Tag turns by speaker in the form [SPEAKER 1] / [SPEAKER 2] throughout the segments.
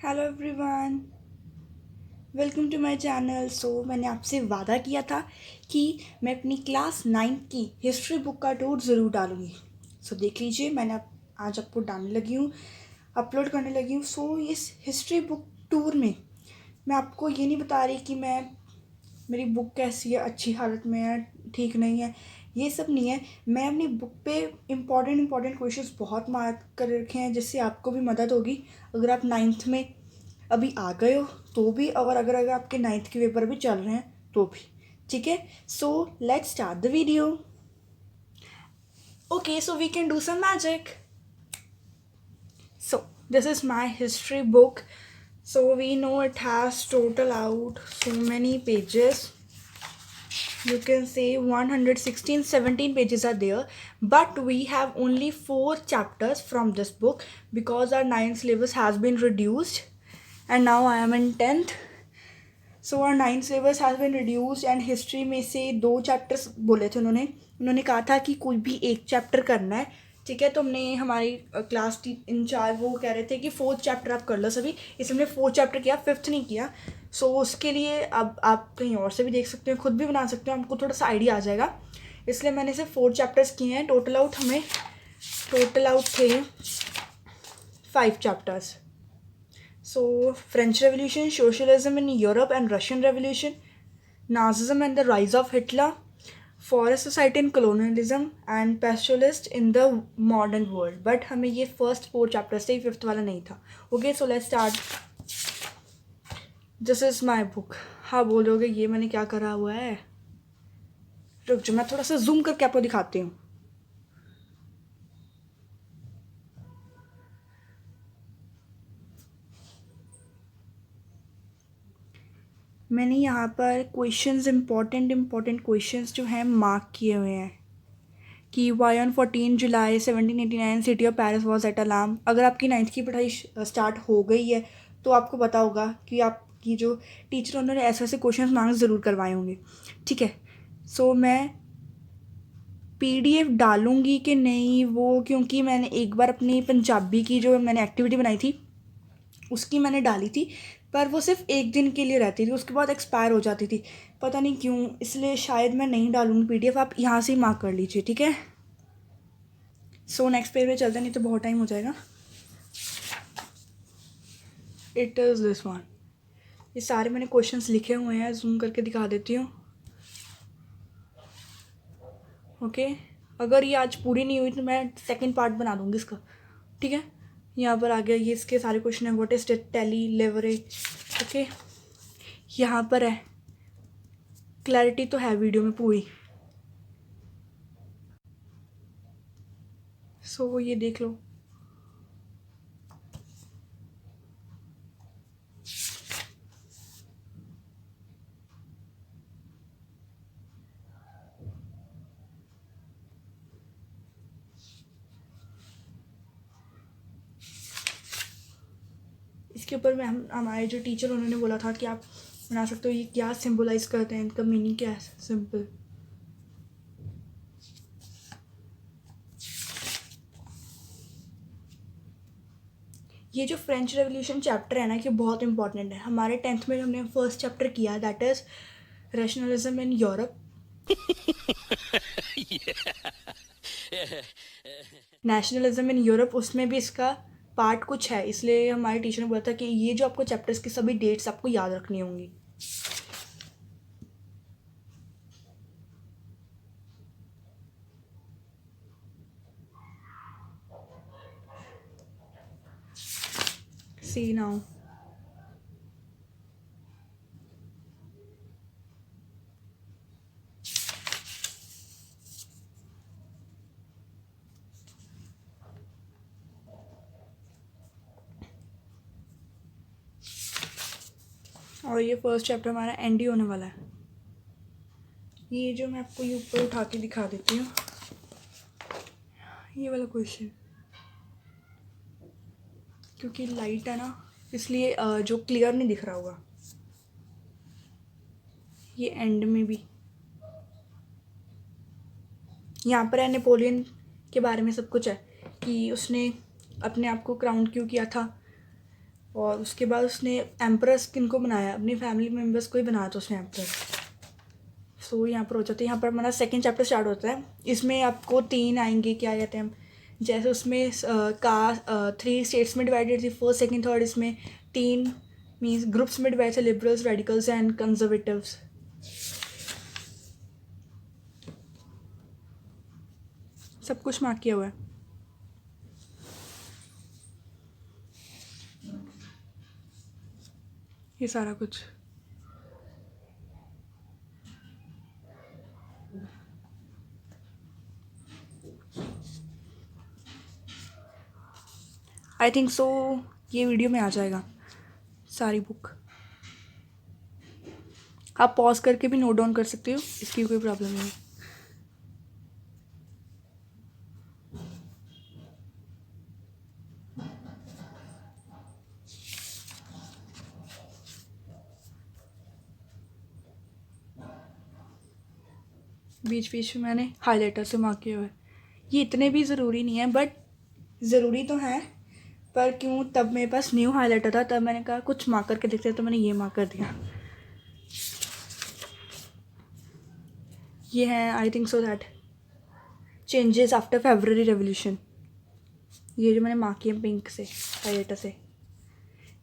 [SPEAKER 1] Hello everyone, welcome to my channel. मैंने आपसे वादा किया था कि मैं अपनी क्लास 9 की हिस्ट्री बुक का टूर ज़रूर डालूँगी। देख लीजिए, मैंने आज आपको डालने लगी हूँ, अपलोड करने लगी हूँ। इस हिस्ट्री बुक टूर में मैं आपको ये नहीं बता रही कि मेरी बुक कैसी है, अच्छी हालत में है, ठीक नहीं है, ये सब नहीं है। मैं अपनी बुक पे इम्पॉर्टेंट क्वेश्चंस बहुत मार्क कर रखे हैं, जिससे आपको भी मदद होगी अगर आप 9th में अभी आ गए हो तो भी, और अगर आपके 9th के पेपर भी चल रहे हैं तो भी। ठीक है, let's start the video. Okay, so we can do some magic. This is my history book. We know it has total out so many pages. You can say 116-17 pages are there, but we have only 4 chapters from this book because our 9th syllabus has been reduced and now I am in 10th. Our 9th syllabus has been reduced and history में से 2 chapters बोले थे उन्होंने कहा था कि कोई भी एक चैप्टर करना है। ठीक है, तो हमने हमारी क्लास इंचार्ज वो कह रहे थे कि 4th चैप्टर आप कर लो सभी, इसलिए हमने 4th चैप्टर किया, 5th नहीं किया। उसके लिए अब आप कहीं और से भी देख सकते हो, खुद भी बना सकते हो, हमको थोड़ा सा आइडिया आ जाएगा, इसलिए मैंने सिर्फ 4 चैप्टर्स किए हैं। टोटल आउट थे 5 chapters. French Revolution, Socialism in Europe and Russian Revolution, Nazism and the Rise of Hitler, Forest Society and Colonialism, and Pastoralist in the Modern World. But हमें ये first 4 chapters थे, 5th वाला नहीं था। Okay, so let's start. This is my book. हाँ बोलोगे ये मैंने क्या करा हुआ है, रुक जाओ मैं थोड़ा सा जूम करके आपको दिखाती हूँ। मैंने यहाँ पर क्वेश्चंस इम्पोर्टेंट क्वेश्चंस जो हैं मार्क किए हुए हैं कि why on 14 July 1789 city of Paris was at alarm. अगर आपकी 9th की पढ़ाई स्टार्ट हो गई है तो आपको पता होगा कि आपकी जो टीचर उन्होंने ऐसे ऐसे क्वेश्चंस मार्क्स ज़रूर करवाए होंगे। ठीक है, मैं PDF डालूँगी कि नहीं वो, क्योंकि मैंने एक बार अपनी पंजाबी की जो मैंने एक्टिविटी बनाई थी उसकी मैंने डाली थी, पर वो सिर्फ 1 दिन के लिए रहती थी, उसके बाद एक्सपायर हो जाती थी, पता नहीं क्यों, इसलिए शायद मैं नहीं डालूँगी PDF। आप यहाँ से ही मार्क कर लीजिए, ठीक है। नेक्स्ट पेज पे चलते, नहीं तो बहुत टाइम हो जाएगा। It is this one. ये सारे मैंने क्वेश्चंस लिखे हुए हैं, जूम करके दिखा देती हूँ। ओके, अगर ये आज पूरी नहीं हुई तो मैं सेकंड पार्ट बना दूँगी इसका। ठीक है, यहाँ पर आ गया, ये इसके सारे क्वेश्चन हैं। What is tele leverage. Okay, यहाँ पर है, क्लैरिटी तो है वीडियो में पूरी। ये देख लो। इसके ऊपर में हमारे जो टीचर उन्होंने बोला था कि आप बना सकते हो, ये क्या सिंबलाइज करते हैं, इनका मीनिंग क्या है। सिंपल, ये जो फ्रेंच रेवोल्यूशन चैप्टर है ना, कि बहुत इंपॉर्टेंट है। हमारे 10th में हमने फर्स्ट चैप्टर किया, that is rationalism in Europe, nationalism in Europe. उसमें भी इसका पार्ट कुछ है, इसलिए हमारे टीचर ने बोला था कि ये जो आपको चैप्टर्स की सभी डेट्स आपको याद रखनी होंगी। सी नाउ, और ये फर्स्ट चैप्टर हमारा एंड ही होने वाला है। ये जो मैं आपको ये ऊपर उठा के दिखा देती हूँ, ये वाला क्वेश्चन, क्योंकि लाइट है ना इसलिए जो क्लियर नहीं दिख रहा होगा। ये एंड में भी यहाँ पर है, नेपोलियन के बारे में सब कुछ है कि उसने अपने आप को क्राउन क्यों किया था, और उसके बाद उसने एम्प्रेस किनको बनाया, अपनी फैमिली मेम्बर्स को ही बनाया था उसने एम्प्रेस। सो यहाँ पर हो जाता है, यहाँ पर हमारा सेकंड चैप्टर स्टार्ट होता है। इसमें आपको 3 आएंगे, क्या कहते हैं, जैसे उसमें का 3 स्टेट्स में डिवाइडेड थी, फर्स्ट सेकंड थर्ड। इसमें 3 मीन्स ग्रुप्स में डिवाइड थे, लिबरल्स, रेडिकल्स एंड कंजर्वेटिव्स। सब कुछ मार्क किया हुआ है। ये सारा कुछ आई थिंक सो ये वीडियो में आ जाएगा सारी बुक। आप पॉज करके भी नोट डाउन कर सकते हो, इसकी कोई प्रॉब्लम नहीं है। बीच बीच में मैंने हाईलाइटर से मार्क किया हुआ है। ये इतने भी ज़रूरी नहीं है, बट ज़रूरी तो है। पर क्यों, तब मेरे पास न्यू हाईलाइटर था, तब मैंने कहा कुछ मार्क करके देखते हैं, तो मैंने ये मार्क कर दिया। ये है आई think so that changes after February revolution. ये जो मैंने मार्क किया पिंक से हाईलाइटर से,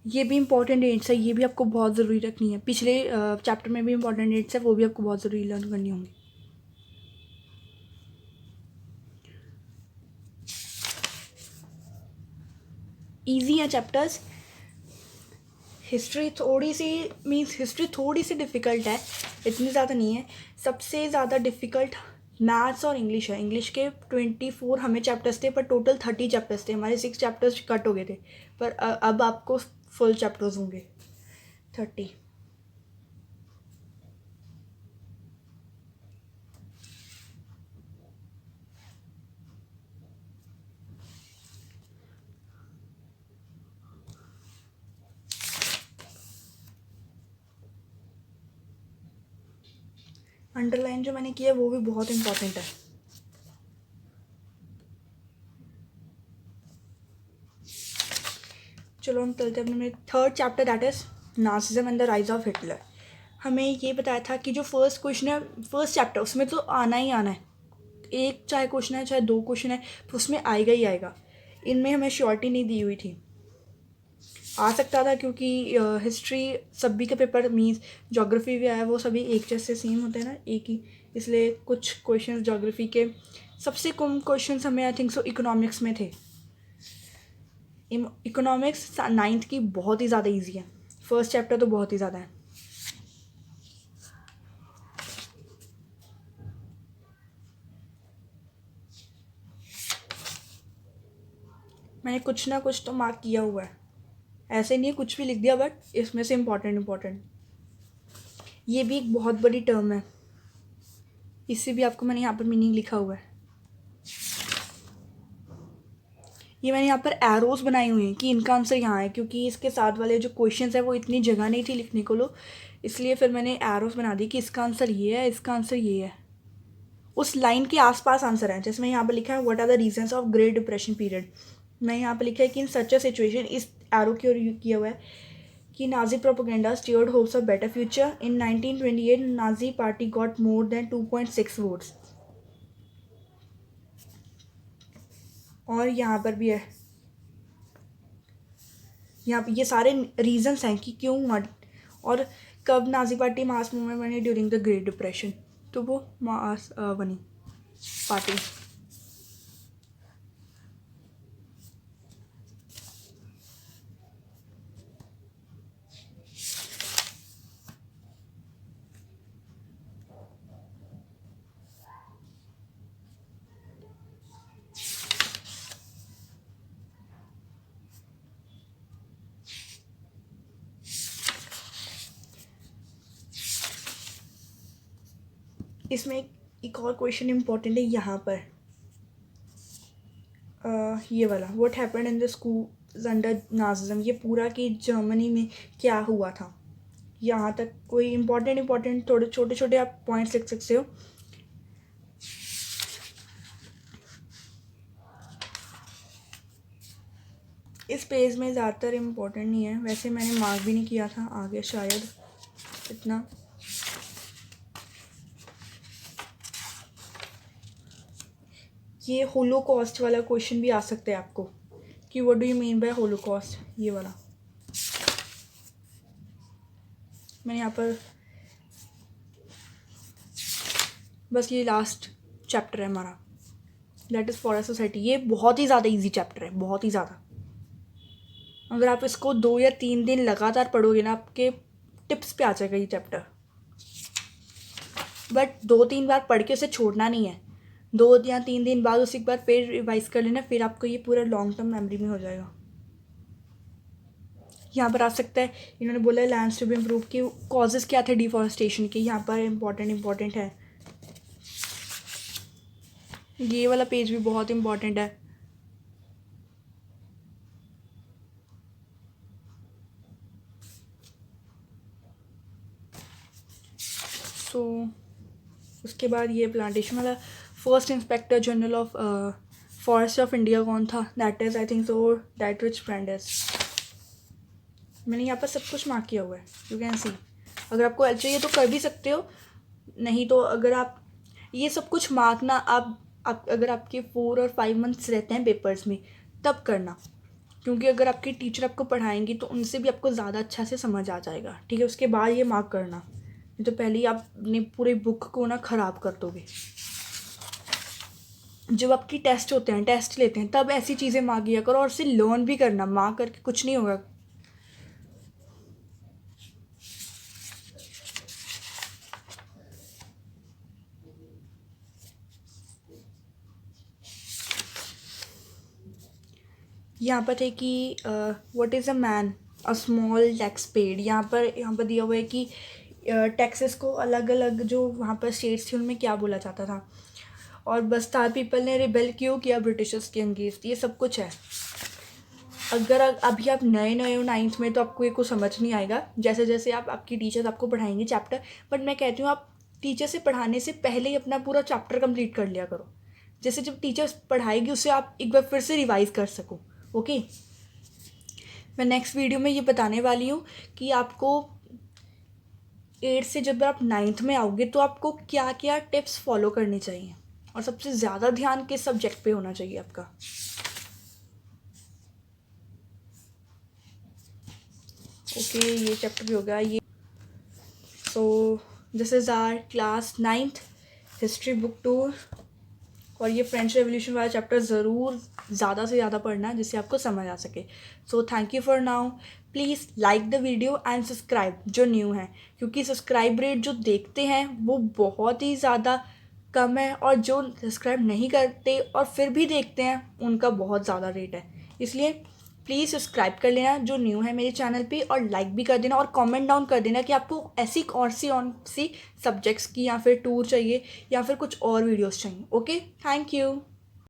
[SPEAKER 1] ये भी इंपॉर्टेंट डेट्स है, ये भी आपको बहुत ज़रूरी रखनी है। पिछले चैप्टर में भी इंपॉर्टेंट डेट्स है, वो भी आपको बहुत ज़रूरी लर्न करनी होंगी। ईजी है चैप्टर्स। हिस्ट्री थोड़ी सी डिफ़िकल्ट है, इतनी ज़्यादा नहीं है। सबसे ज़्यादा डिफ़िकल्ट मैथ्स और इंग्लिश है। इंग्लिश के 24 हमें चैप्टर्स थे, पर टोटल 30 चैप्टर्स थे। हमारे 6 चैप्टर्स कट हो गए थे, पर अब आपको फुल चैप्टर्स होंगे 30। अंडरलाइन जो मैंने किया वो भी बहुत इंपॉर्टेंट है। चलो हम चलते हैं अपने third chapter, that is Nazism and the rise of Hitler. हमें ये बताया था कि जो फर्स्ट क्वेश्चन है फर्स्ट चैप्टर, उसमें तो आना ही आना है। एक चाहे क्वेश्चन है चाहे 2 क्वेश्चन है, तो उसमें आएगा ही आएगा। इनमें हमें श्योरिटी नहीं दी हुई थी, आ सकता था, क्योंकि हिस्ट्री सभी के पेपर मीन्स जोग्राफी भी आया, वो सभी एक जैसे सेम होते हैं ना, एक ही। इसलिए कुछ क्वेश्चंस जोग्राफी के, सबसे कम क्वेश्चंस हमें आई थिंक सो इकोनॉमिक्स में थे। इकोनॉमिक्स 9th की बहुत ही ज़्यादा ईजी है, फर्स्ट चैप्टर तो बहुत ही ज़्यादा है। मैंने कुछ ना कुछ तो मार्क किया हुआ है, ऐसे नहीं है कुछ भी लिख दिया, बट इसमें से इम्पॉर्टेंट। ये भी एक बहुत बड़ी टर्म है, इससे भी आपको मैंने यहाँ पर मीनिंग लिखा हुआ है। ये मैंने यहाँ पर एरोज बनाई हुई हैं कि इनका आंसर यहाँ है, क्योंकि इसके साथ वाले जो क्वेश्चंस है वो इतनी जगह नहीं थी लिखने को लो, इसलिए फिर मैंने एरोज बना दी कि इसका आंसर ये है, इसका आंसर ये है। उस लाइन के आसपास आंसर है। जैसे मैं यहाँ पर लिखा है what are the reasons of Great Depression period, मैं यहाँ पर लिखा है कि इन सच अ सिचुएशन, इस एरो की ओर किया हुआ है कि Nazi propaganda steered hopes of better future. In 1928 Nazi party got more than 2.6 votes. और यहाँ पर भी है, यहाँ पे ये सारे रीजंस हैं कि क्यों हुआ और कब नाजी पार्टी मास मूवमेंट बनी, ड्यूरिंग द ग्रेट डिप्रेशन। तो वो मास बनी पार्टी। इसमें एक और क्वेश्चन इम्पोर्टेंट है यहाँ पर, ये वाला, what happened in the school under Nazism. ये पूरा कि जर्मनी में क्या हुआ था, यहाँ तक कोई इम्पोर्टेंट थोड़े छोटे छोटे आप पॉइंट्स लिख सकते हो। इस पेज में ज़्यादातर इम्पोर्टेंट नहीं है, वैसे मैंने मार्क भी नहीं किया था आगे शायद इतना। ये होलोकॉस्ट वाला क्वेश्चन भी आ सकता है आपको कि what do you mean by Holocaust, ये वाला। मैंने यहाँ पर बस ये लास्ट चैप्टर है हमारा, that is for a society. ये बहुत ही ज़्यादा इजी चैप्टर है, बहुत ही ज़्यादा। अगर आप इसको 2 या 3 दिन लगातार पढ़ोगे ना, आपके टिप्स पे आ जाएगा ये चैप्टर। बट 2-3 बार पढ़ के उसे छोड़ना नहीं है, 2 या 3 दिन बाद उसे एक बार फिर रिवाइज कर लेना, फिर आपको ये पूरा लॉन्ग टर्म मेमोरी में हो जाएगा। यहाँ पर आ सकता है, इन्होंने बोला है लैंड्स टू बी इम्प्रूव की कॉजेज़ क्या थे डिफॉरेस्टेशन के, यहाँ पर इम्पॉर्टेंट है। ये वाला पेज भी बहुत इम्पॉर्टेंट है। सो उसके बाद ये प्लांटेशन वाला, first inspector general of forest of India कौन था, that is I think so Dietrich Brandis. मैंने यहाँ पर सब कुछ मार्क किया हुआ है, यू कैन सी। अगर आपको हेल्प चाहिए तो कर भी सकते हो, नहीं तो अगर आप ये सब कुछ मार्क ना आप अगर आपके 4 और 5 मंथ्स रहते हैं पेपर्स में तब करना, क्योंकि अगर आपके टीचर आपको पढ़ाएंगी तो उनसे भी आपको ज़्यादा अच्छा से समझ आ जाएगा, ठीक है। उसके बाद ये मार्क करना, नहीं तो पहले ही आप अपने पूरे बुक को ना ख़राब कर दोगे। जब आपकी टेस्ट होते हैं, टेस्ट लेते हैं, तब ऐसी चीज़ें मार्क किया करो और उसे लर्न भी करना, मार्क करके कुछ नहीं होगा। यहाँ पर थे कि what is a man, a small tax paid. यहाँ पर दिया हुआ है कि टैक्सेस को अलग अलग जो वहाँ पर स्टेट्स थी उनमें क्या बोला जाता था, और बस्तार पीपल ने रिबेल क्यों किया ब्रिटिशर्स के अगेंस्ट, ये सब कुछ है। अगर अभी आप नए हो 9th में तो आपको ये कुछ समझ नहीं आएगा, जैसे जैसे आपकी टीचर्स आपको पढ़ाएंगे चैप्टर। बट मैं कहती हूँ आप टीचर से पढ़ाने से पहले ही अपना पूरा चैप्टर कंप्लीट कर लिया करो, जैसे जब टीचर्स पढ़ाएगी उसे आप एक बार फिर से रिवाइज कर सको। ओके, मैं नेक्स्ट वीडियो में ये बताने वाली हूँ कि आपको 8 से जब आप 9th में आओगे तो आपको क्या क्या टिप्स फॉलो करने चाहिए, और सबसे ज़्यादा ध्यान किस सब्जेक्ट पे होना चाहिए आपका। ओके, ये चैप्टर भी हो गया ये। So this is our class 9th history book 2, और ये फ्रेंच रेवोल्यूशन वाला चैप्टर ज़रूर ज़्यादा से ज़्यादा पढ़ना जिससे आपको समझ आ सके। So thank you for now, please like the video and subscribe जो न्यू है, क्योंकि सब्सक्राइब रेट जो देखते हैं वो बहुत ही ज़्यादा कम है, और जो सब्सक्राइब नहीं करते और फिर भी देखते हैं उनका बहुत ज़्यादा रेट है। इसलिए प्लीज़ सब्सक्राइब कर लेना जो न्यू है मेरे चैनल पे, और लाइक भी कर देना, और कमेंट डाउन कर देना कि आपको ऐसी कौन सी सब्जेक्ट्स की या फिर टूर चाहिए या फिर कुछ और वीडियोस चाहिए। Okay, thank you.